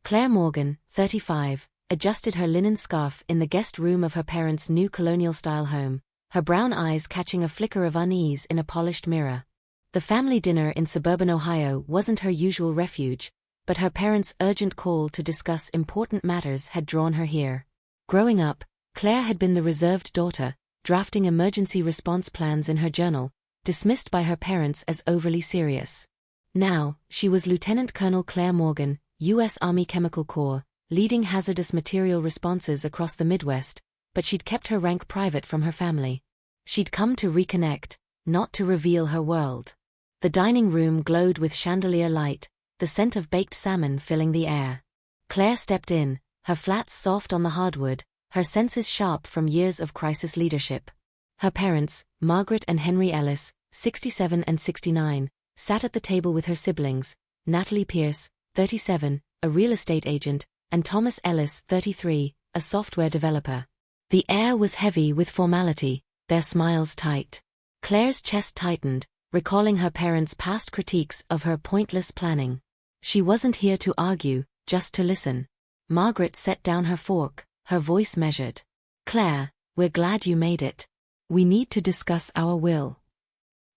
Claire Morgan, 35, adjusted her linen scarf in the guest room of her parents' new colonial-style home, her brown eyes catching a flicker of unease in a polished mirror. The family dinner in suburban Ohio wasn't her usual refuge, but her parents' urgent call to discuss important matters had drawn her here. Growing up, Claire had been the reserved daughter, drafting emergency response plans in her journal, dismissed by her parents as overly serious. Now, she was Lieutenant Colonel Claire Morgan, U.S. Army Chemical Corps, leading hazardous material responses across the Midwest, but she'd kept her rank private from her family. She'd come to reconnect, not to reveal her world. The dining room glowed with chandelier light, the scent of baked salmon filling the air. Claire stepped in, her flats soft on the hardwood, her senses sharp from years of crisis leadership. Her parents, Margaret and Henry Ellis, 67 and 69, sat at the table with her siblings, Natalie Pierce, 37, a real estate agent, and Thomas Ellis, 33, a software developer. The air was heavy with formality, their smiles tight. Claire's chest tightened, recalling her parents' past critiques of her pointless planning. She wasn't here to argue, just to listen. Margaret set down her fork, her voice measured. "Claire, we're glad you made it. We need to discuss our will."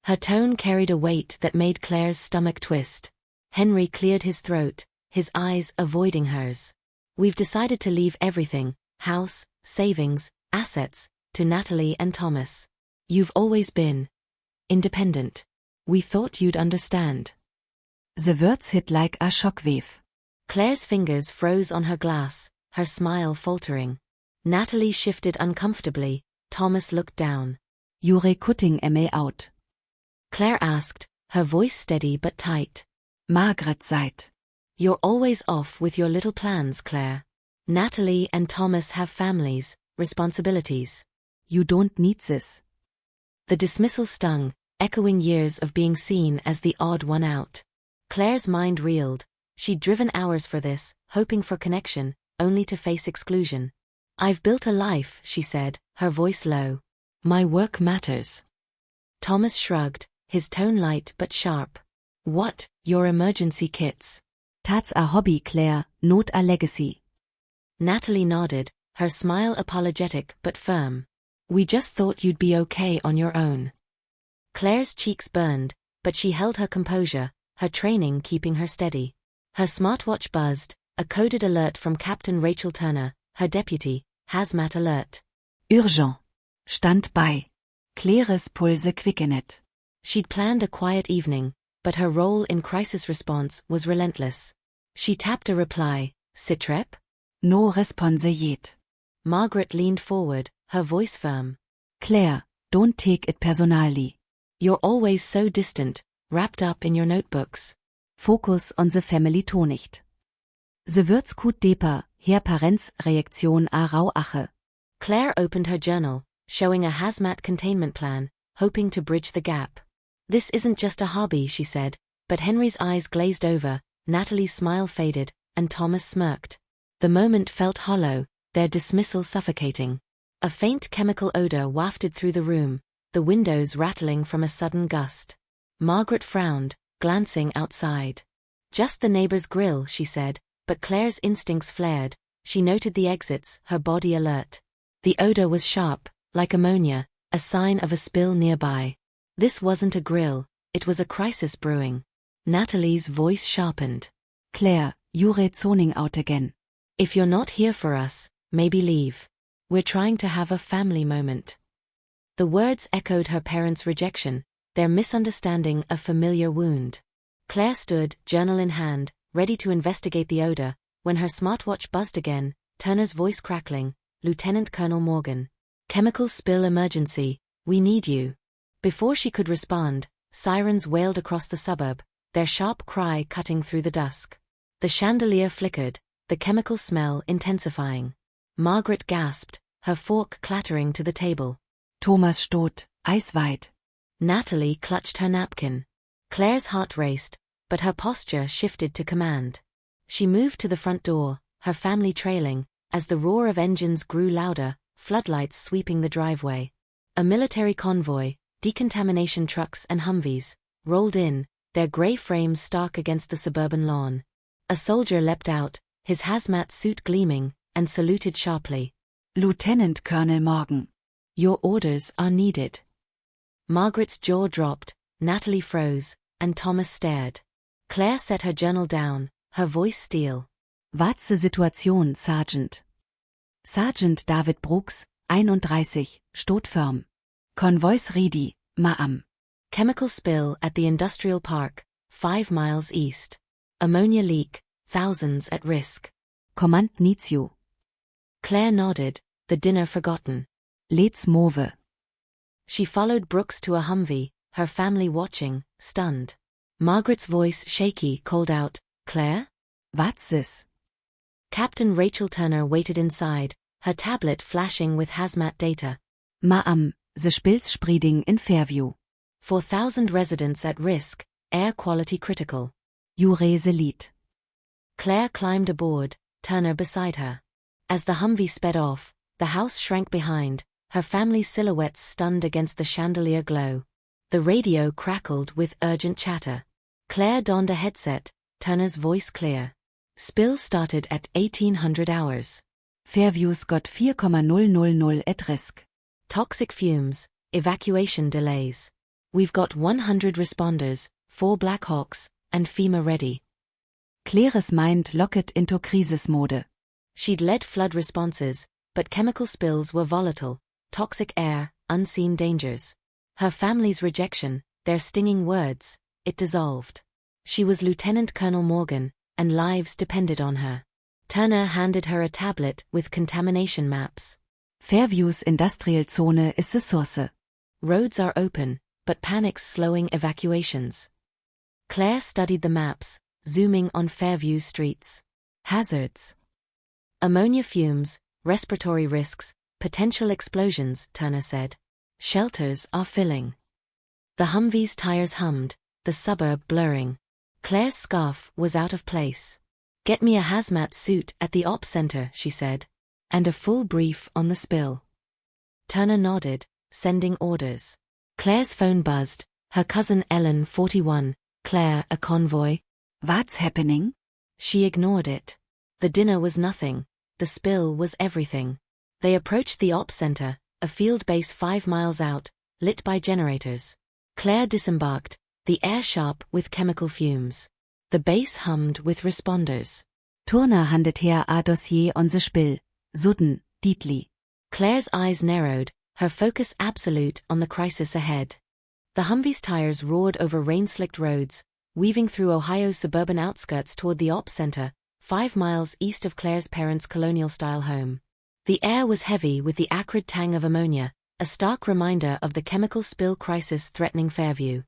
Her tone carried a weight that made Claire's stomach twist. Henry cleared his throat, his eyes avoiding hers. "We've decided to leave everything, house, savings, assets, to Natalie and Thomas. You've always been independent. We thought you'd understand." The words hit like a shockwave. Claire's fingers froze on her glass, her smile faltering. Natalie shifted uncomfortably. Thomas looked down. "You're cutting me out?" Claire asked, her voice steady but tight. Margaret sighed. "You're always off with your little plans, Claire. Natalie and Thomas have families, responsibilities. You don't need this." The dismissal stung, echoing years of being seen as the odd one out. Claire's mind reeled. She'd driven hours for this, hoping for connection, only to face exclusion. "I've built a life," she said, her voice low. "My work matters." Thomas shrugged, his tone light but sharp. "What, your emergency kits?" "That's a hobby, Claire, not a legacy." Natalie nodded, her smile apologetic but firm. "We just thought you'd be okay on your own." Claire's cheeks burned, but she held her composure, her training keeping her steady. Her smartwatch buzzed, a coded alert from Captain Rachel Turner, her deputy, hazmat alert. "Urgent. Stand by. Claires Pulse quickenet." She'd planned a quiet evening, but her role in crisis response was relentless. She tapped a reply, "Sitrep?" "No response yet." Margaret leaned forward, her voice firm. "Claire, don't take it personally. You're always so distant, wrapped up in your notebooks." Focus on the family tonicht. The words gut deeper, her parents' Reaktion a rauache. Claire opened her journal, showing a hazmat containment plan, hoping to bridge the gap. "This isn't just a hobby," she said, but Henry's eyes glazed over, Natalie's smile faded, and Thomas smirked. The moment felt hollow, their dismissal suffocating. A faint chemical odor wafted through the room, the windows rattling from a sudden gust. Margaret frowned, glancing outside. "Just the neighbor's grill," she said, but Claire's instincts flared. She noted the exits, her body alert. The odor was sharp, like ammonia, a sign of a spill nearby. This wasn't a grill, it was a crisis brewing. Natalie's voice sharpened. "Claire, you're zoning out again. If you're not here for us, maybe leave. We're trying to have a family moment." The words echoed her parents' rejection, their misunderstanding a familiar wound. Claire stood, journal in hand, ready to investigate the odor, when her smartwatch buzzed again, Turner's voice crackling, "Lieutenant Colonel Morgan. Chemical spill emergency, we need you." Before she could respond, sirens wailed across the suburb, their sharp cry cutting through the dusk. The chandelier flickered, the chemical smell intensifying. Margaret gasped, her fork clattering to the table. "Thomas stot, eisweit." Natalie clutched her napkin. Claire's heart raced, but her posture shifted to command. She moved to the front door, her family trailing, as the roar of engines grew louder, floodlights sweeping the driveway. A military convoy, decontamination trucks and Humvees, rolled in, their gray frames stark against the suburban lawn. A soldier leapt out, his hazmat suit gleaming, and saluted sharply. Lieutenant Colonel Morgan. Your orders are needed. Margaret's jaw dropped, Natalie froze, and Thomas stared. Claire set her journal down, her voice steel. What's the situation, Sergeant? Sergeant David Brooks, 31, steht firm. Convoys ready, ma'am. Chemical spill at the industrial park, 5 miles east. Ammonia leak, thousands at risk. Command needs you. Claire nodded, the dinner forgotten. Let's move. She followed Brooks to a Humvee, her family watching, stunned. Margaret's voice shaky called out, Claire? What's this? Captain Rachel Turner waited inside, her tablet flashing with hazmat data. Ma'am, the spill's spreading in Fairview. 4,000 residents at risk, air quality critical. You raise the lead. Claire climbed aboard, Turner beside her. As the Humvee sped off, the house shrank behind, her family's silhouettes stunned against the chandelier glow. The radio crackled with urgent chatter. Claire donned a headset, Turner's voice clear. Spill started at 1800 hours. Fairview's got 4,000 at risk. Toxic fumes, evacuation delays. We've got 100 responders, 4 Black Hawks, and FEMA ready. Claire's mind locked into crisis mode. She'd led flood responses, but chemical spills were volatile, toxic air, unseen dangers. Her family's rejection, their stinging words, it dissolved. She was Lieutenant Colonel Morgan, and lives depended on her. Turner handed her a tablet with contamination maps. Fairview's industrial zone is the source. Roads are open, but panic's slowing evacuations. Claire studied the maps, zooming on Fairview's streets. Hazards. Ammonia fumes, respiratory risks, potential explosions, Turner said. Shelters are filling. The Humvee's tires hummed, the suburb blurring. Claire's scarf was out of place. Get me a hazmat suit at the ops center, she said. And a full brief on the spill. Turner nodded, sending orders. Claire's phone buzzed, her cousin Ellen 41, Claire a convoy. What's happening? She ignored it. The dinner was nothing, the spill was everything. They approached the ops center, a field base 5 miles out, lit by generators. Claire disembarked, the air sharp with chemical fumes. The base hummed with responders. Turner handed her a dossier on the spill, sudden, deeply. Claire's eyes narrowed, her focus absolute on the crisis ahead. The Humvee's tires roared over rain-slicked roads, weaving through Ohio's suburban outskirts toward the ops center, 5 miles east of Claire's parents' colonial-style home. The air was heavy with the acrid tang of ammonia, a stark reminder of the chemical spill crisis threatening Fairview.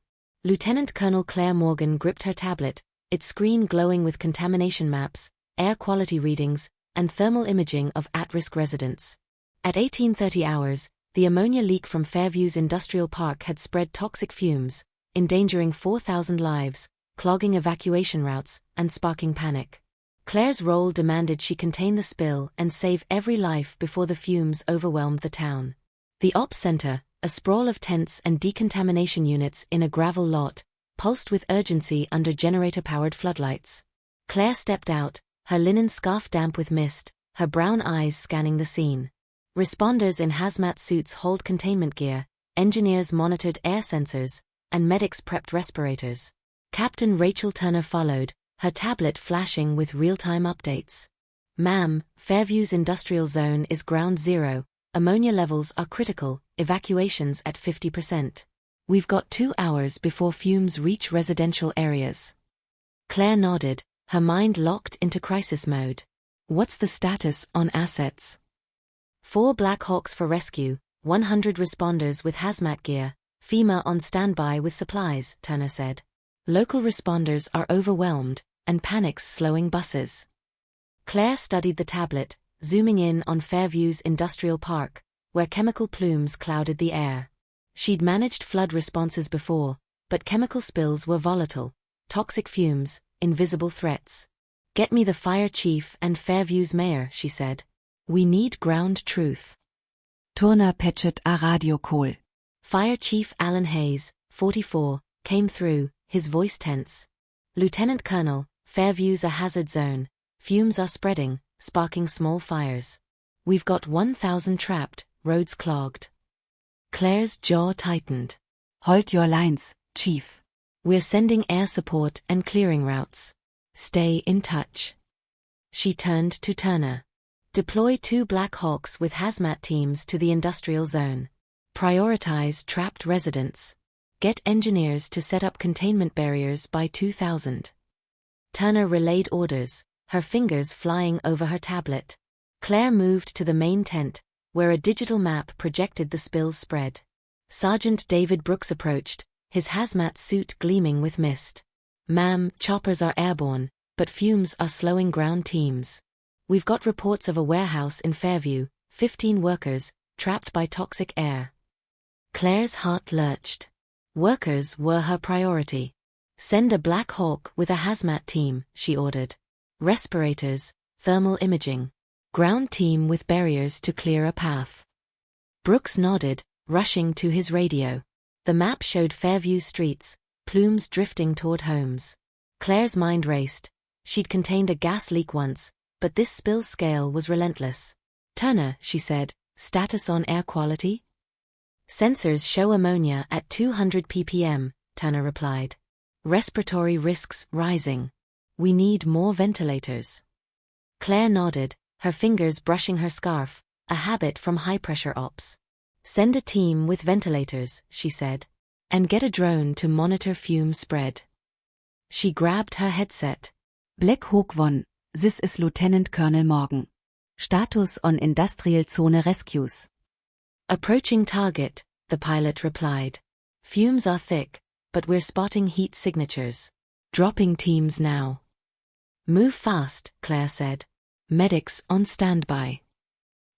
Lieutenant Colonel Claire Morgan gripped her tablet, its screen glowing with contamination maps, air quality readings, and thermal imaging of at-risk residents. At 1830 hours, the ammonia leak from Fairview's industrial park had spread toxic fumes, endangering 4,000 lives, clogging evacuation routes, and sparking panic. Claire's role demanded she contain the spill and save every life before the fumes overwhelmed the town. The ops center, a sprawl of tents and decontamination units in a gravel lot, pulsed with urgency under generator-powered floodlights. Claire stepped out, her linen scarf damp with mist, her brown eyes scanning the scene. Responders in hazmat suits hauled containment gear, engineers monitored air sensors, and medics prepped respirators. Captain Rachel Turner followed, her tablet flashing with real-time updates. Ma'am, Fairview's industrial zone is ground zero, ammonia levels are critical, evacuations at 50%. We've got 2 hours before fumes reach residential areas. Claire nodded, her mind locked into crisis mode. What's the status on assets? 4 Black Hawks for rescue, 100 responders with hazmat gear, FEMA on standby with supplies, Turner said. Local responders are overwhelmed, and panic's slowing buses. Claire studied the tablet, zooming in on Fairview's industrial park, where chemical plumes clouded the air. She'd managed flood responses before, but chemical spills were volatile, toxic fumes, invisible threats. Get me the fire chief and Fairview's mayor, she said. We need ground truth. Turner patched a radio call. Fire Chief Alan Hayes, 44, came through, his voice tense. Lieutenant Colonel, Fairview's a hazard zone. Fumes are spreading, sparking small fires. We've got 1,000 trapped, roads clogged. Claire's jaw tightened. Hold your lines, Chief. We're sending air support and clearing routes. Stay in touch. She turned to Turner. Deploy 2 Black Hawks with hazmat teams to the industrial zone. Prioritize trapped residents. Get engineers to set up containment barriers by 2000. Turner relayed orders, her fingers flying over her tablet. Claire moved to the main tent, where a digital map projected the spill's spread. Sergeant David Brooks approached, his hazmat suit gleaming with mist. "Ma'am, choppers are airborne, but fumes are slowing ground teams. We've got reports of a warehouse in Fairview, 15 workers, trapped by toxic air." Claire's heart lurched. Workers were her priority. "Send a Black Hawk with a hazmat team," she ordered. "Respirators, thermal imaging. Ground team with barriers to clear a path." Brooks nodded, rushing to his radio. The map showed Fairview streets, plumes drifting toward homes. Claire's mind raced. She'd contained a gas leak once, but this spill scale was relentless. "Turner," she said, "status on air quality?" "Sensors show ammonia at 200 ppm, Turner replied. "Respiratory risks rising. We need more ventilators." Claire nodded, her fingers brushing her scarf, a habit from high-pressure ops. "Send a team with ventilators," she said. "And get a drone to monitor fume spread." She grabbed her headset. Black Hawk 1, this is Lieutenant Colonel Morgan. Status on Industrial Zone rescues. "Approaching target," the pilot replied. "Fumes are thick, but we're spotting heat signatures. Dropping teams now." "Move fast," Claire said. "Medics on standby."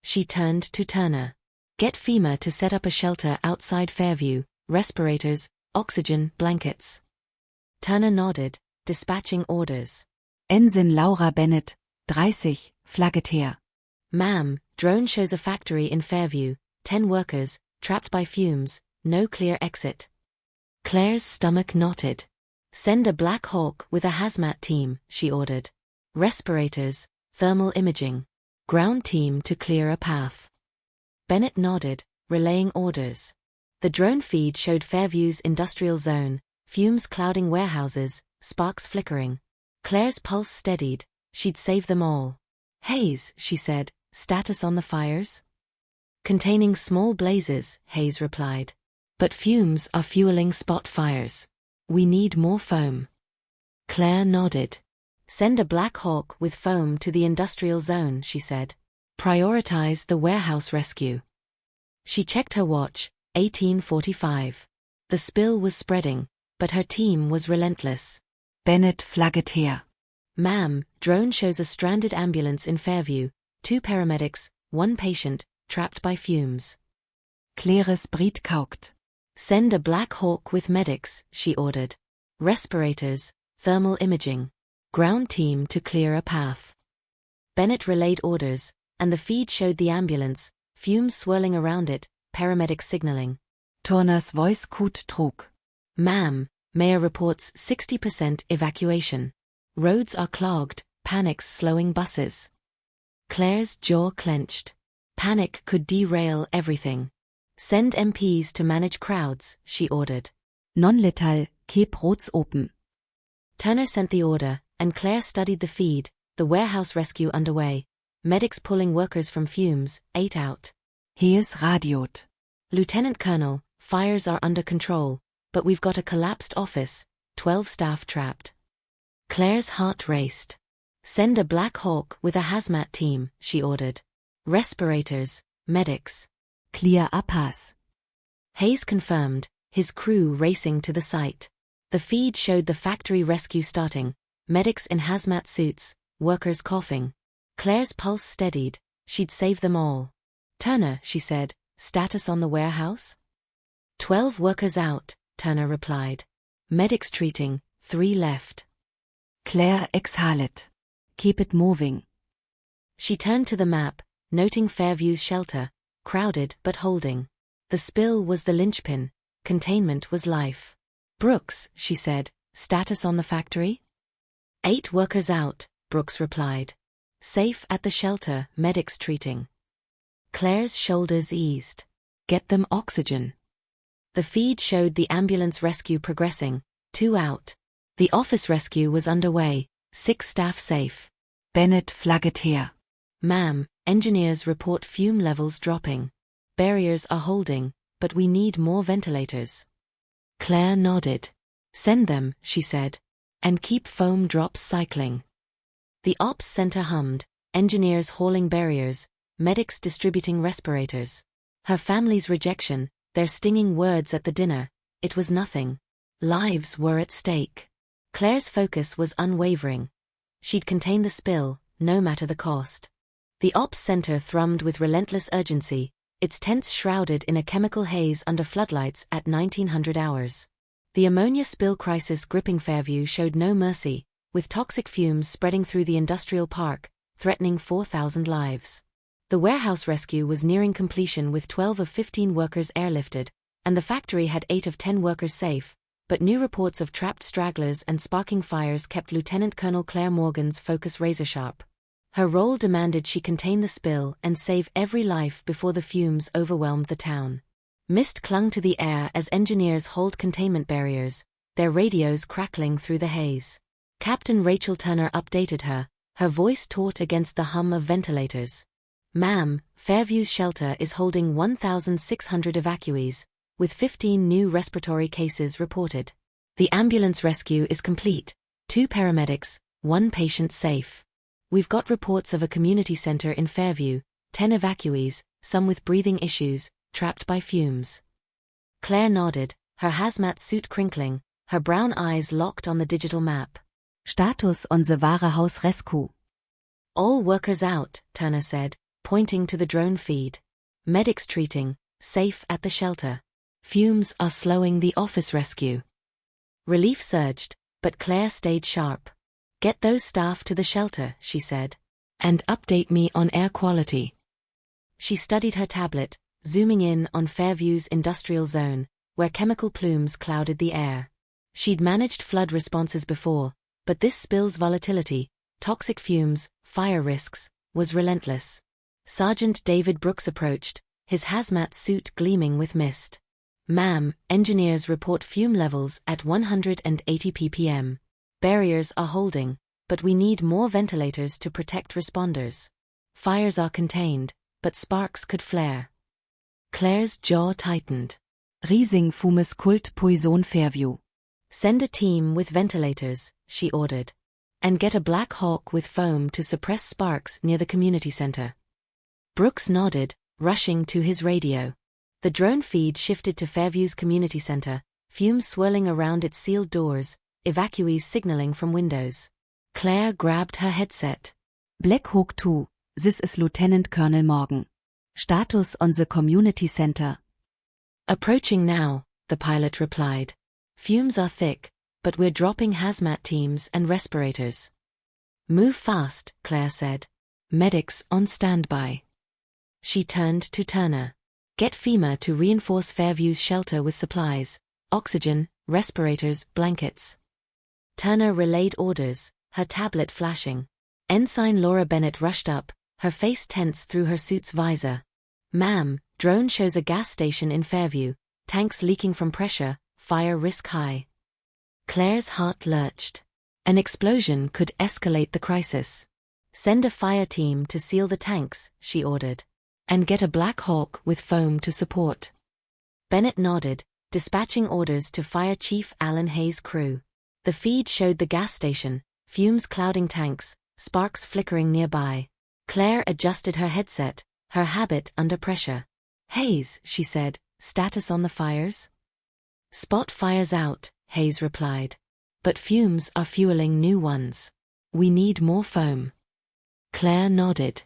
She turned to Turner. "Get FEMA to set up a shelter outside Fairview, respirators, oxygen, blankets." Turner nodded, dispatching orders. Ensign Laura Bennett, 30, Flagget her. "Ma'am, drone shows a factory in Fairview, 10 workers, trapped by fumes, no clear exit." Claire's stomach knotted. "Send a Black Hawk with a hazmat team," she ordered. "Respirators, thermal imaging. Ground team to clear a path." Bennett nodded, relaying orders. The drone feed showed Fairview's industrial zone, fumes clouding warehouses, sparks flickering. Claire's pulse steadied, she'd save them all. "Hayes," she said, "status on the fires?" "Containing small blazes," Hayes replied. "But fumes are fueling spot fires. We need more foam." Claire nodded. "Send a Black Hawk with foam to the industrial zone," she said. "Prioritize the warehouse rescue." She checked her watch, 18:45. The spill was spreading, but her team was relentless. Bennett Flagget her. "Ma'am, drone shows a stranded ambulance in Fairview, 2 paramedics, 1 patient, trapped by fumes." Claires Briet kaukt. "Send a Black Hawk with medics," she ordered. "Respirators, thermal imaging. Ground team to clear a path." Bennett relayed orders, and the feed showed the ambulance, fumes swirling around it, paramedics signaling. Turner's voice coot trug. "Ma'am, Mayor reports 60% evacuation. Roads are clogged, panic's slowing buses." Claire's jaw clenched. Panic could derail everything. "Send MPs to manage crowds," she ordered. Non-lethal, keep roads open. Turner sent the order, and Claire studied the feed, the warehouse rescue underway. Medics pulling workers from fumes, 8 out. He is radioed. "Lieutenant Colonel, fires are under control, but we've got a collapsed office, 12 staff trapped." Claire's heart raced. "Send a Black Hawk with a hazmat team," she ordered. "Respirators, medics." Clear a pass. Hayes confirmed, his crew racing to the site. The feed showed the factory rescue starting, medics in hazmat suits, workers coughing. Claire's pulse steadied, she'd save them all. "Turner," she said, "status on the warehouse?" 12 workers out, Turner replied. "Medics treating, 3 left." Claire exhalet. Keep it moving. She turned to the map, noting Fairview's shelter, crowded but holding. The spill was the linchpin, containment was life. "Brooks," she said, "status on the factory?" 8 workers out, Brooks replied. Safe at the shelter, medics treating. Claire's shoulders eased. Get them oxygen. The feed showed the ambulance rescue progressing, 2 out. The office rescue was underway, 6 staff safe. Bennett flagget her. Ma'am, engineers report fume levels dropping. Barriers are holding, but we need more ventilators. Claire nodded. Send them, she said. And keep foam drops cycling. The ops center hummed, engineers hauling barriers, medics distributing respirators. Her family's rejection, their stinging words at the dinner, it was nothing. Lives were at stake. Claire's focus was unwavering. She'd contain the spill, no matter the cost. The ops center thrummed with relentless urgency, its tents shrouded in a chemical haze under floodlights at 1900 hours. The ammonia spill crisis gripping Fairview showed no mercy, with toxic fumes spreading through the industrial park, threatening 4,000 lives. The warehouse rescue was nearing completion with 12 of 15 workers airlifted, and the factory had 8 of 10 workers safe, but new reports of trapped stragglers and sparking fires kept Lieutenant Colonel Claire Morgan's focus razor-sharp. Her role demanded she contain the spill and save every life before the fumes overwhelmed the town. Mist clung to the air as engineers hauled containment barriers, their radios crackling through the haze. Captain Rachel Turner updated her, her voice taut against the hum of ventilators. Ma'am, Fairview's shelter is holding 1,600 evacuees, with 15 new respiratory cases reported. The ambulance rescue is complete, 2 paramedics, 1 patient safe. We've got reports of a community center in Fairview, 10 evacuees, some with breathing issues, trapped by fumes. Claire nodded, her hazmat suit crinkling, her brown eyes locked on the digital map. Status on the Warehouse rescue. All workers out, Turner said, pointing to the drone feed. Medics treating, safe at the shelter. Fumes are slowing the office rescue. Relief surged, but Claire stayed sharp. Get those staff to the shelter, she said. And update me on air quality. She studied her tablet, zooming in on Fairview's industrial zone, where chemical plumes clouded the air. She'd managed flood responses before, but this spill's volatility, toxic fumes, fire risks, was relentless. Sergeant David Brooks approached, his hazmat suit gleaming with mist. Ma'am, engineers report fume levels at 180 ppm. Barriers are holding, but we need more ventilators to protect responders. Fires are contained, but sparks could flare. Claire's jaw tightened. Riesing fumes kult poison Fairview. Send a team with ventilators, she ordered. And get a Black Hawk with foam to suppress sparks near the community center. Brooks nodded, rushing to his radio. The drone feed shifted to Fairview's community center, fumes swirling around its sealed doors, evacuees signaling from windows. Claire grabbed her headset. Black Hawk 2, this is Lieutenant Colonel Morgan. Status on the community center. Approaching now, the pilot replied. Fumes are thick, but we're dropping hazmat teams and respirators. Move fast, Claire said. Medics on standby. She turned to Turner. Get FEMA to reinforce Fairview's shelter with supplies, oxygen, respirators, blankets. Turner relayed orders, her tablet flashing. Ensign Laura Bennett rushed up, her face tense through her suit's visor. Ma'am, drone shows a gas station in Fairview, tanks leaking from pressure, fire risk high. Claire's heart lurched. An explosion could escalate the crisis. Send a fire team to seal the tanks, she ordered. And get a Black Hawk with foam to support. Bennett nodded, dispatching orders to Fire Chief Alan Hayes' crew. The feed showed the gas station, fumes clouding tanks, sparks flickering nearby. Claire adjusted her headset, her habit under pressure. Hayes, she said, status on the fires? Spot fires out, Hayes replied. But fumes are fueling new ones. We need more foam. Claire nodded.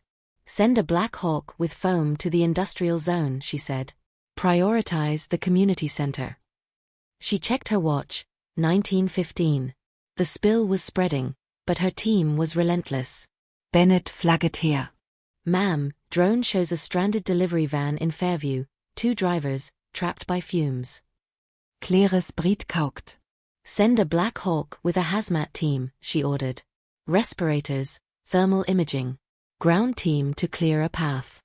Send a Black Hawk with foam to the industrial zone, she said. Prioritize the community center. She checked her watch, 19:15. The spill was spreading, but her team was relentless. Bennett flagget her. Ma'am, drone shows a stranded delivery van in Fairview, 2 drivers, trapped by fumes. Claires Brit kaukt. Send a Black Hawk with a hazmat team, she ordered. Respirators, thermal imaging. Ground team to clear a path.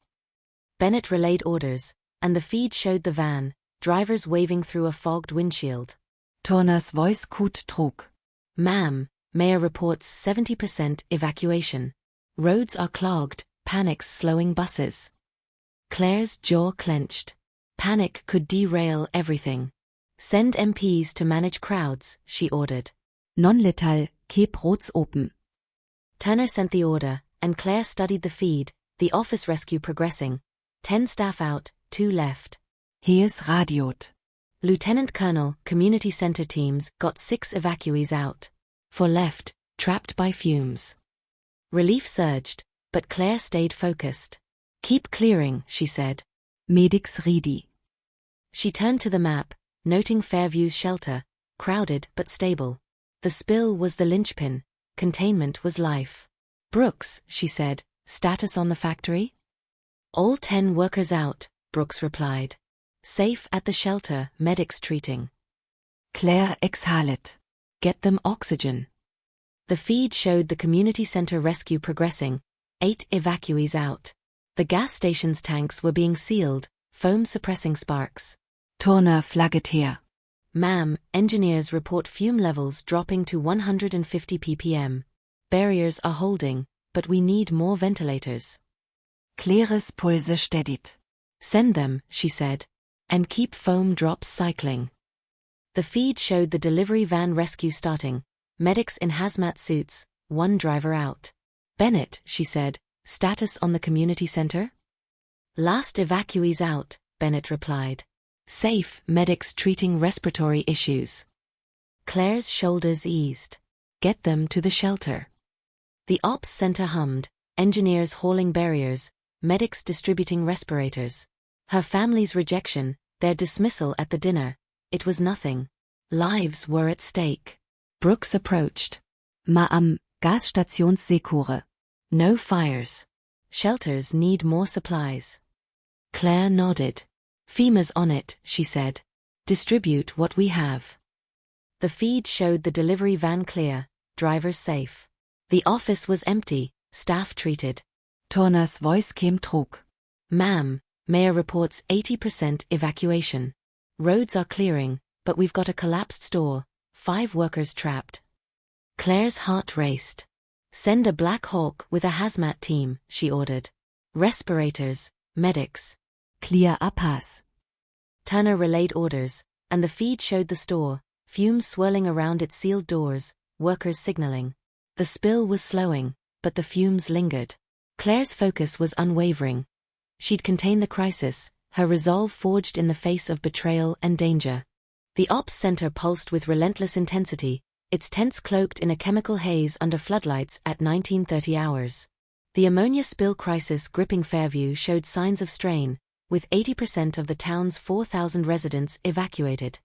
Bennett relayed orders, and the feed showed the van, drivers waving through a fogged windshield. Turner's voice code trug. Ma'am, Mayor reports 70% evacuation. Roads are clogged, panic's slowing buses. Claire's jaw clenched. Panic could derail everything. Send MPs to manage crowds, she ordered. Non-lethal, keep roads open. Turner sent the order, and Claire studied the feed, the office rescue progressing. 10 staff out, 2 left. Here's radioed. Lieutenant Colonel, community center teams got 6 evacuees out. 4 left, trapped by fumes. Relief surged, but Claire stayed focused. Keep clearing, she said. Medics ready. She turned to the map, noting Fairview's shelter, crowded but stable. The spill was the linchpin, containment was life. Brooks, she said, status on the factory? All 10 workers out, Brooks replied. Safe at the shelter, medics treating. Claire exhaled. Get them oxygen. The feed showed the community center rescue progressing, 8 evacuees out. The gas station's tanks were being sealed, foam suppressing sparks. Turner flagget her. Ma'am, engineers report fume levels dropping to 150 ppm. Barriers are holding, but we need more ventilators. Claire's pulse steadied. Send them, she said. And keep foam drops cycling. The feed showed the delivery van rescue starting. Medics in hazmat suits, 1 driver out. Bennett, she said, status on the community center? Last evacuees out, Bennett replied. Safe, medics treating respiratory issues. Claire's shoulders eased. Get them to the shelter. The ops center hummed, engineers hauling barriers, medics distributing respirators. Her family's rejection, their dismissal at the dinner, it was nothing. Lives were at stake. Brooks approached. Ma'am, Gasstationssekure. No fires. Shelters need more supplies. Claire nodded. FEMA's on it, she said. Distribute what we have. The feed showed the delivery van clear, drivers safe. The office was empty, staff treated. Turner's voice came trug. Ma'am, Mayor reports 80% evacuation. Roads are clearing, but we've got a collapsed store, 5 workers trapped. Claire's heart raced. Send a Black Hawk with a hazmat team, she ordered. Respirators, medics. Clear a pass. Turner relayed orders, and the feed showed the store, fumes swirling around its sealed doors, workers signaling. The spill was slowing, but the fumes lingered. Claire's focus was unwavering. She'd contain the crisis, her resolve forged in the face of betrayal and danger. The ops center pulsed with relentless intensity, its tents cloaked in a chemical haze under floodlights at 1930 hours. The ammonia spill crisis gripping Fairview showed signs of strain, with 80% of the town's 4,000 residents evacuated.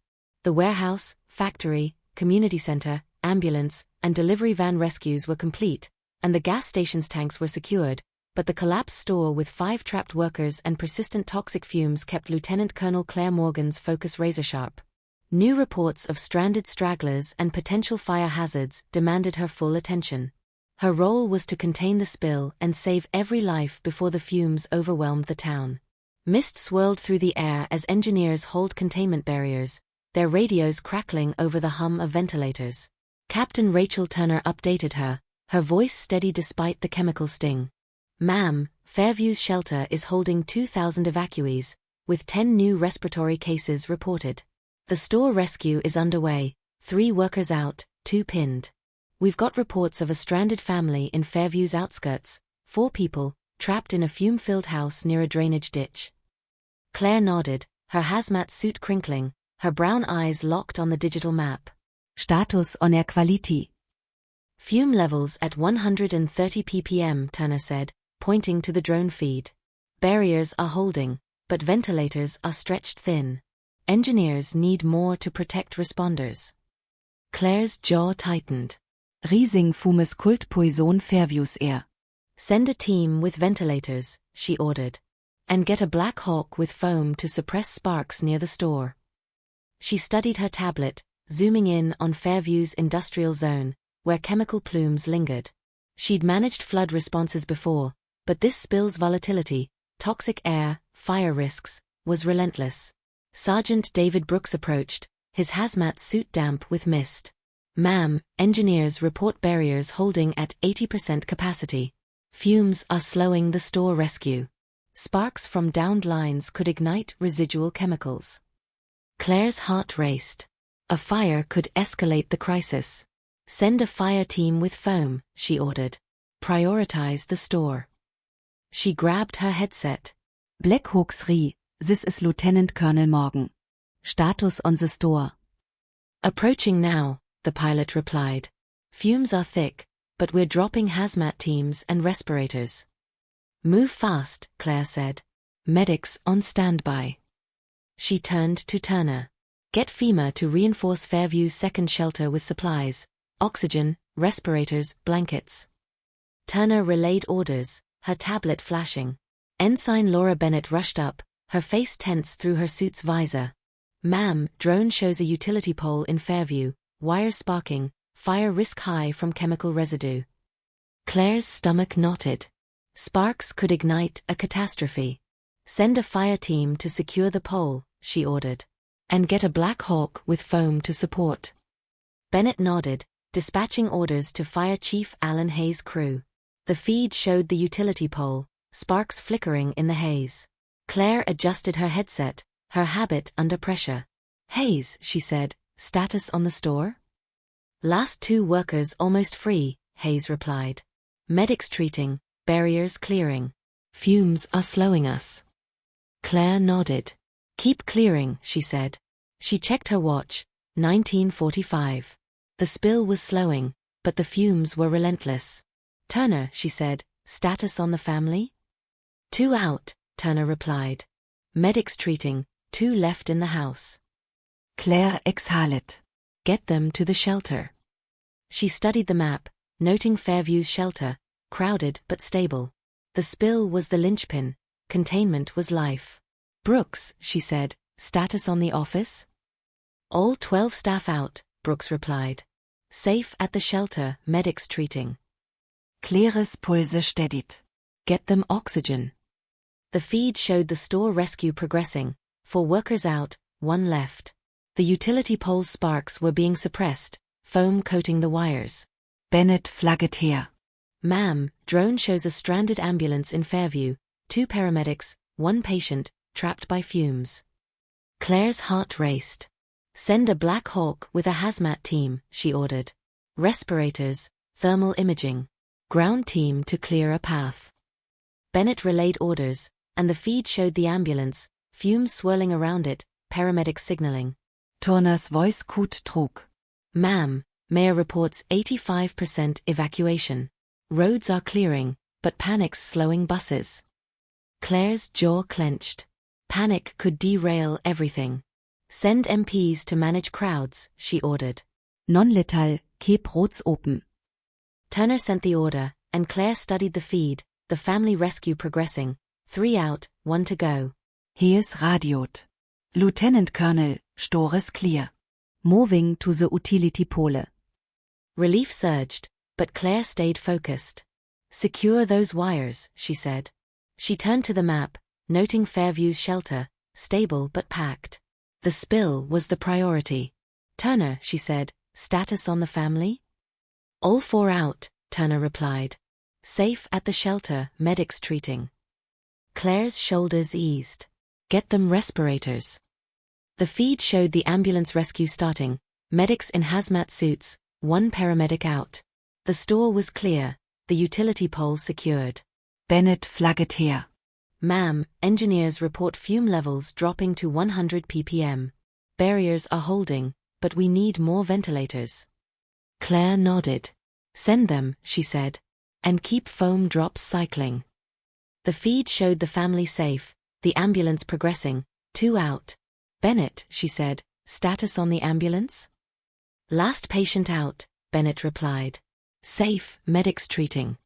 The warehouse, factory, community center, ambulance, and delivery van rescues were complete, and the gas station's tanks were secured, but the collapsed store with 5 trapped workers and persistent toxic fumes kept Lieutenant Colonel Claire Morgan's focus razor-sharp. New reports of stranded stragglers and potential fire hazards demanded her full attention. Her role was to contain the spill and save every life before the fumes overwhelmed the town. Mist swirled through the air as engineers hauled containment barriers, their radios crackling over the hum of ventilators. Captain Rachel Turner updated her, her voice steady despite the chemical sting. Ma'am, Fairview's shelter is holding 2,000 evacuees, with 10 new respiratory cases reported. The store rescue is underway, 3 workers out, 2 pinned. We've got reports of a stranded family in Fairview's outskirts, 4 people, trapped in a fume-filled house near a drainage ditch. Claire nodded, her hazmat suit crinkling, her brown eyes locked on the digital map. Status on air quality. Fume levels at 130 ppm, Turner said, pointing to the drone feed. Barriers are holding, but ventilators are stretched thin. Engineers need more to protect responders. Claire's jaw tightened. Riesing fumes kult poison Fairviews air. Send a team with ventilators, she ordered. And get a Black Hawk with foam to suppress sparks near the store. She studied her tablet, zooming in on Fairview's industrial zone, where chemical plumes lingered. She'd managed flood responses before, but this spill's volatility, toxic air, fire risks, was relentless. Sergeant David Brooks approached, his hazmat suit damp with mist. "Ma'am, engineers report barriers holding at 80% capacity. Fumes are slowing the store rescue. Sparks from downed lines could ignite residual chemicals." Claire's heart raced. A fire could escalate the crisis. "Send a fire team with foam," she ordered. "Prioritize the store." She grabbed her headset. Black Hawk 3, this is Lieutenant Colonel Morgan. Status on the store. "Approaching now," the pilot replied. "Fumes are thick, but we're dropping hazmat teams and respirators." "Move fast," Claire said. "Medics on standby." She turned to Turner. "Get FEMA to reinforce Fairview's second shelter with supplies, oxygen, respirators, blankets." Turner relayed orders, her tablet flashing. Ensign Laura Bennett rushed up, her face tense through her suit's visor. "Ma'am, drone shows a utility pole in Fairview, wires sparking, fire risk high from chemical residue." Claire's stomach knotted. Sparks could ignite a catastrophe. "Send a fire team to secure the pole," she ordered. "And get a Black Hawk with foam to support." Bennett nodded, dispatching orders to Fire Chief Alan Hayes' crew. The feed showed the utility pole, sparks flickering in the haze. Claire adjusted her headset, her habit under pressure. "Hayes," she said, "status on the store?" "Last 2 workers almost free," Hayes replied. "Medics treating, barriers clearing. Fumes are slowing us." Claire nodded. "Keep clearing," she said. She checked her watch, 19:45. The spill was slowing, but the fumes were relentless. "Turner," she said, "status on the family?" 2 out, Turner replied. "Medics treating, 2 left in the house." Claire exhaled. "Get them to the shelter." She studied the map, noting Fairview's shelter, crowded but stable. The spill was the linchpin, containment was life. "Brooks," she said, "status on the office?" "All 12 staff out," Brooks replied. "Safe at the shelter, medics treating." Claires Pulse steadied. "Get them oxygen." The feed showed the store rescue progressing, 4 workers out, 1 left. The utility pole's sparks were being suppressed, foam coating the wires. Bennett flagged here. "Ma'am, drone shows a stranded ambulance in Fairview, 2 paramedics, 1 patient, trapped by fumes." Claire's heart raced. "Send a Black Hawk with a hazmat team," she ordered. "Respirators, thermal imaging. Ground team to clear a path." Bennett relayed orders, and the feed showed the ambulance, fumes swirling around it, paramedics signaling. Turner's voice cut trug. "Ma'am, Mayor reports 85% evacuation. Roads are clearing, but panic's slowing buses." Claire's jaw clenched. Panic could derail everything. "Send MPs to manage crowds," she ordered. Non-lethal, keep roads open. Turner sent the order, and Claire studied the feed, the family rescue progressing, 3 out, 1 to go. He is radioed. Lieutenant Colonel, store is clear. Moving to the utility pole. Relief surged, but Claire stayed focused. "Secure those wires," she said. She turned to the map, noting Fairview's shelter, stable but packed. The spill was the priority. "Turner," she said, "status on the family?" "All 4 out," Turner replied. "Safe at the shelter, medics treating." Claire's shoulders eased. "Get them respirators." The feed showed the ambulance rescue starting, medics in hazmat suits, 1 paramedic out. The store was clear, the utility pole secured. Bennett flagged here. "Ma'am, engineers report fume levels dropping to 100 ppm. Barriers are holding, but we need more ventilators." Claire nodded. "Send them," she said. "And keep foam drops cycling." The feed showed the family safe, the ambulance progressing, 2 out. "Bennett," she said, "status on the ambulance?" "Last patient out," Bennett replied. "Safe, medics treating."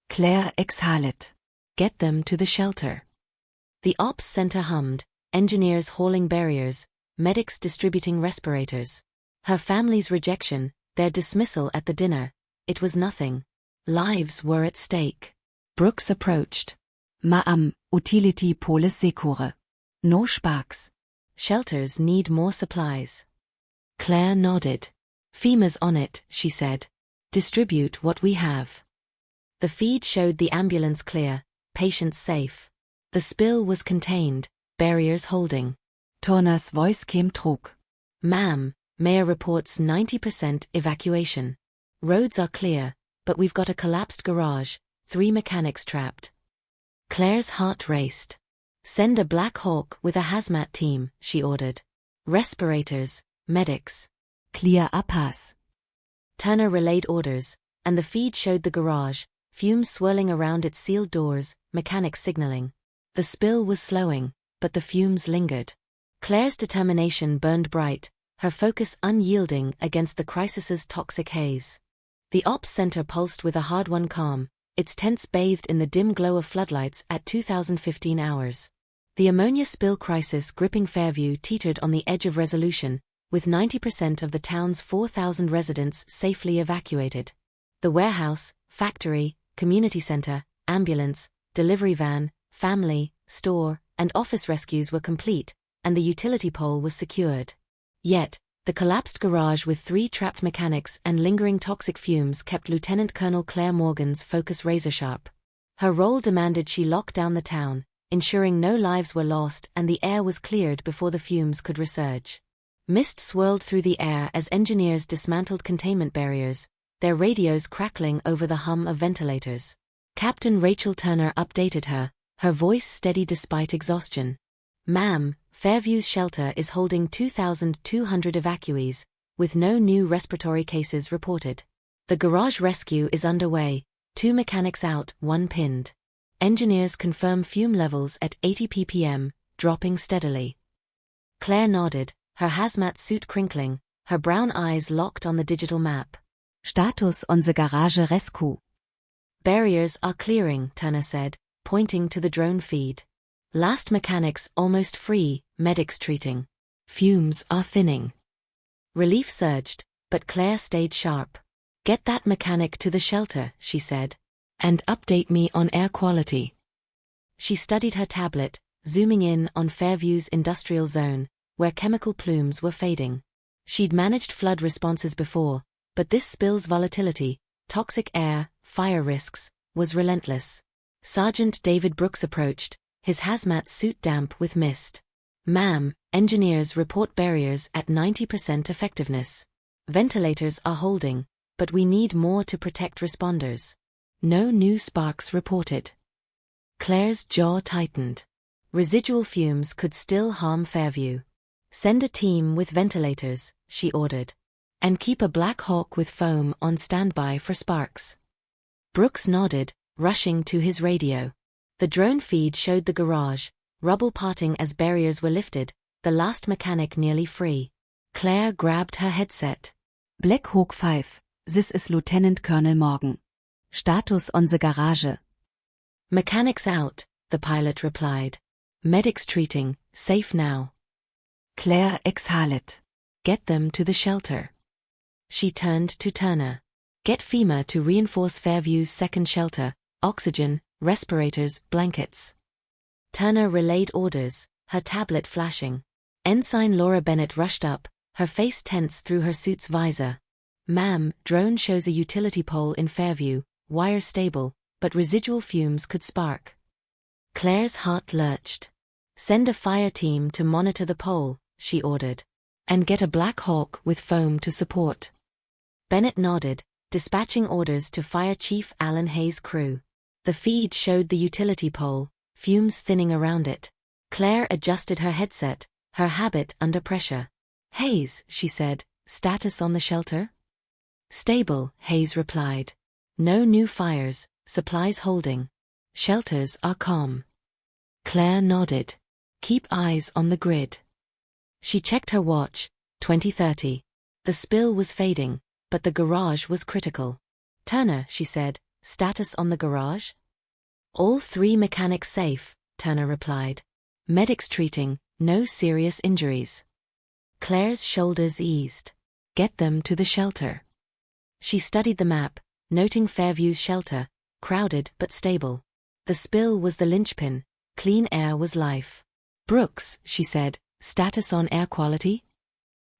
Claire exhaled. "Get them to the shelter." The ops center hummed, engineers hauling barriers, medics distributing respirators. Her family's rejection, their dismissal at the dinner, it was nothing. Lives were at stake. Brooks approached. Ma'am, utility polis secure. No sparks. Shelters need more supplies. Claire nodded. FEMA's on it, she said. Distribute what we have. The feed showed the ambulance clear, patients safe. The spill was contained, barriers holding. Turner's voice came trug. Ma'am, Mayor reports 90% evacuation. Roads are clear, but we've got a collapsed garage, 3 mechanics trapped. Claire's heart raced. Send a Black Hawk with a hazmat team, she ordered. Respirators, medics. Clear a pass. Turner relayed orders, and the feed showed the garage, fumes swirling around its sealed doors, mechanics signaling. The spill was slowing, but the fumes lingered. Claire's determination burned bright, her focus unyielding against the crisis's toxic haze. The ops center pulsed with a hard-won calm, its tents bathed in the dim glow of floodlights at 2015 hours. The ammonia spill crisis gripping Fairview teetered on the edge of resolution, with 90% of the town's 4,000 residents safely evacuated. The warehouse, factory, community center, ambulance, delivery van, family, store, and office rescues were complete, and the utility pole was secured. Yet, the collapsed garage with 3 trapped mechanics and lingering toxic fumes kept Lieutenant Colonel Claire Morgan's focus razor-sharp. Her role demanded she lock down the town, ensuring no lives were lost and the air was cleared before the fumes could resurge. Mist swirled through the air as engineers dismantled containment barriers, their radios crackling over the hum of ventilators. Captain Rachel Turner updated her, her voice steady despite exhaustion. Ma'am, Fairview's shelter is holding 2,200 evacuees, with no new respiratory cases reported. The garage rescue is underway, 2 mechanics out, 1 pinned. Engineers confirm fume levels at 80 ppm, dropping steadily. Claire nodded, her hazmat suit crinkling, her brown eyes locked on the digital map. Status on the garage rescue. Barriers are clearing, Turner said, pointing to the drone feed. Last mechanics almost free, medics treating. Fumes are thinning. Relief surged, but Claire stayed sharp. Get that mechanic to the shelter, she said. And update me on air quality. She studied her tablet, zooming in on Fairview's industrial zone, where chemical plumes were fading. She'd managed flood responses before, but this spill's volatility, toxic air, fire risks, was relentless. Sergeant David Brooks approached, his hazmat suit damp with mist. Ma'am, engineers report barriers at 90% effectiveness. Ventilators are holding, but we need more to protect responders. No new sparks reported. Claire's jaw tightened. Residual fumes could still harm Fairview. Send a team with ventilators, she ordered. And keep a Black Hawk with foam on standby for sparks. Brooks nodded, rushing to his radio. The drone feed showed the garage, rubble parting as barriers were lifted, the last mechanic nearly free. Claire grabbed her headset. Black Hawk 5, this is Lieutenant Colonel Morgan. Status on the garage. Mechanics out, the pilot replied. Medics treating, safe now. Claire exhaled. Get them to the shelter. She turned to Turner. Get FEMA to reinforce Fairview's second shelter, oxygen, respirators, blankets. Turner relayed orders, her tablet flashing. Ensign Laura Bennett rushed up, her face tense through her suit's visor. Ma'am, drone shows a utility pole in Fairview, wire stable, but residual fumes could spark. Claire's heart lurched. Send a fire team to monitor the pole, she ordered. And get a Black Hawk with foam to support. Bennett nodded, dispatching orders to Fire Chief Alan Hayes' crew. The feed showed the utility pole, fumes thinning around it. Claire adjusted her headset, her habit under pressure. Hayes, she said, status on the shelter? Stable, Hayes replied. No new fires, supplies holding. Shelters are calm. Claire nodded. Keep eyes on the grid. She checked her watch, 20:30. The spill was fading, but the garage was critical. Turner, she said, status on the garage? All 3 mechanics safe, Turner replied. Medics treating, no serious injuries. Claire's shoulders eased. Get them to the shelter. She studied the map, noting Fairview's shelter, crowded but stable. The spill was the linchpin, clean air was life. "Brooks," she said, "status on air quality?"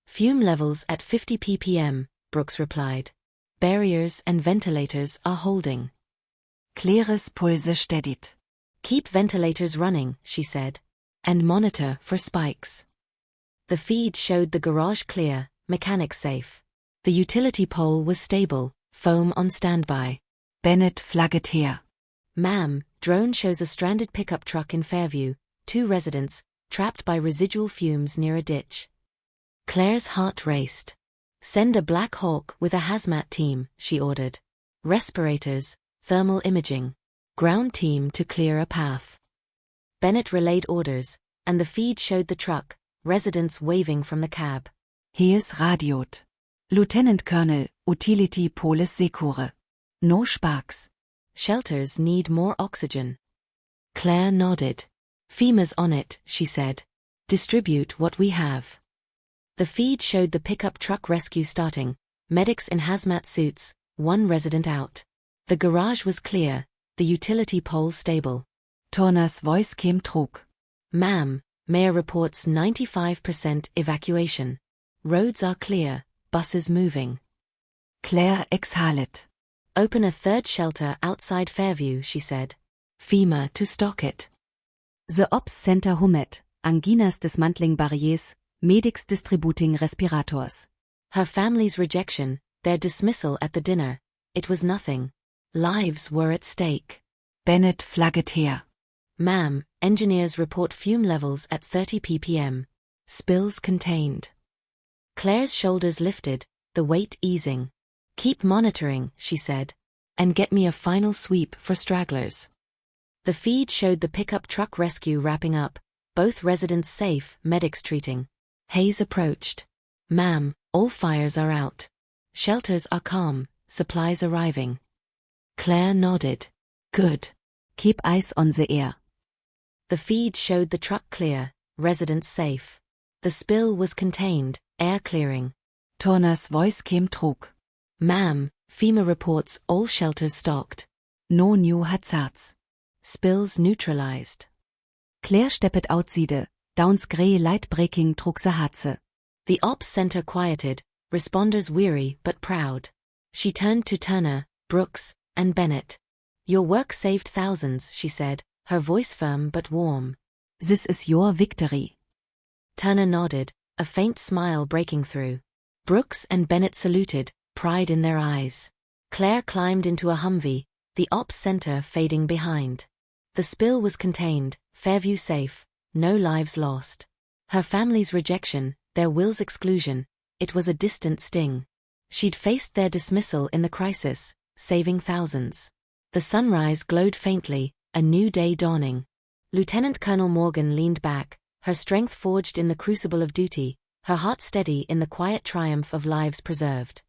"Fume levels at 50 ppm, Brooks replied. "Barriers and ventilators are holding." Claires Pulse steadied. "Keep ventilators running," she said. "And monitor for spikes." The feed showed the garage clear, mechanics safe. The utility pole was stable, foam on standby. Bennett flagget her. "Ma'am, drone shows a stranded pickup truck in Fairview, 2 residents, trapped by residual fumes near a ditch." Claire's heart raced. "Send a Black Hawk with a hazmat team," she ordered. "Respirators, thermal imaging. Ground team to clear a path." Bennett relayed orders, and the feed showed the truck, residents waving from the cab. Hees radiot. Lieutenant Colonel, Utility Polis Secure. No sparks. "Shelters need more oxygen." Claire nodded. "FEMA's on it," she said. "Distribute what we have." The feed showed the pickup truck rescue starting, medics in hazmat suits, 1 resident out. The garage was clear, the utility pole stable. Turner's voice came through. "Ma'am, Mayor reports 95% evacuation. Roads are clear, buses moving." Claire exhaled. "Open a 3rd shelter outside Fairview," she said. "FEMA to stock it." The Ops Center hummet, Anginas dismantling barriers, medics distributing respirators. Her family's rejection, their dismissal at the dinner, it was nothing. Lives were at stake. Bennett flagget her. "Ma'am, engineers report fume levels at 30 ppm. Spills contained." Claire's shoulders lifted, the weight easing. "Keep monitoring," she said. "And get me a final sweep for stragglers." The feed showed the pickup truck rescue wrapping up, both residents safe, medics treating. Hayes approached. "Ma'am, all fires are out. Shelters are calm, supplies arriving." Claire nodded. "Good. Keep eyes on the air." The feed showed the truck clear, residents safe. The spill was contained, air clearing. Turner's voice came through. "Ma'am, FEMA reports all shelters stocked. No new hazards. Spills neutralized." Claire steppet outside, Downs grey light breaking through the hatze. The Ops Center quieted, responders weary but proud. She turned to Turner, Brooks, and Bennett. "Your work saved thousands," she said, her voice firm but warm. "This is your victory." Turner nodded, a faint smile breaking through. Brooks and Bennett saluted, pride in their eyes. Claire climbed into a Humvee, the Ops Center fading behind. The spill was contained, Fairview safe, no lives lost. Her family's rejection, their will's exclusion, it was a distant sting. She'd faced their dismissal in the crisis, saving thousands. The sunrise glowed faintly, a new day dawning. Lieutenant Colonel Morgan leaned back, her strength forged in the crucible of duty, her heart steady in the quiet triumph of lives preserved.